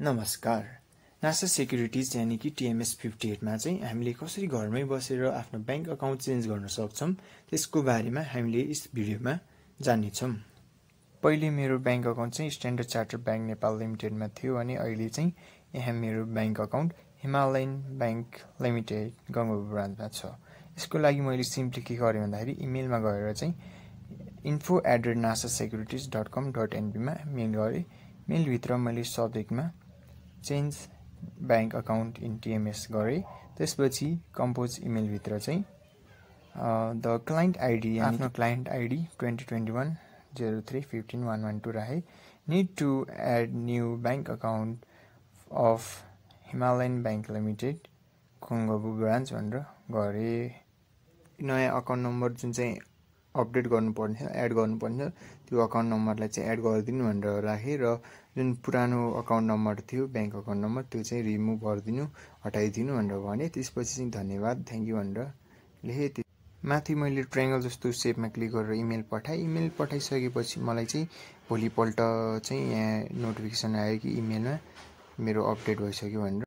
नमस्कार। NASA securities यानी कि TMS 58 मा चाहिँ हामीले कसरी घरमै बसेर आफ्नो बैंक अकाउन्ट चेन्ज गर्न सक्छौं त्यसको बारेमा हामीले यस भिडियोमा जान्नेछौं। पहिले मेरो बैंक अकाउन्ट चाहिँ स्ट्यान्डर्ड चार्टर्ड बैंक नेपाल लिमिटेडमा थियो अनि अहिले चाहिँ यहाँ मेरो bank account Himalayan bank limited Gongabu ब्रान्चमा छ। यसको लागि मैले सिम्पली के गरेँ भन्दाखेरि इमेलमा गएर चाहिँ info@nasasecurities.com.nb मा मेल गरेँ। मेलभित्र मैले सब्जेक्टमा change bank account in TMS गरेँ। त्यसपछि कम्पोज इमेलभित्र चाहिँ द क्लाइन्ट आइडी आफ्नो क्लाइन्ट आइडी 2021-03-15-112 राखेँ। Need to add new bank account of Himalayan bank limited Gongabu branch भनेर गरेँ। नयाँ अकाउन्ट नम्बर जुन चाहिँ अपडेट गर्नुपर्ने छ, एड गर्नुपर्ने छ, त्यो अकाउन्ट नम्बरलाई चाहिँ एड गरिदिनु भनेर राखेँ र जुन पुरानो अकाउन्ट नम्बर थियो बैंक अकाउन्ट नम्बर त्यो चाहिँ रिमुभ गरिदिनु, हटाइदिनु भनेर भने। त्यसपछि चाहिँ धन्यवाद, थ्याङ्क यू भनेर लेखेँ। माथि मैले ट्रायङ्गल जस्तो सेपमा क्लिक गरेर इमेल पठाएँ। इमेल पठाइसकेपछि मलाई चाहिँ भोलिपल्ट चाहिँ यहाँ नोटिफिकेसन आयो कि इमेलमा मेरो अपडेट भइसक्यो भनेर।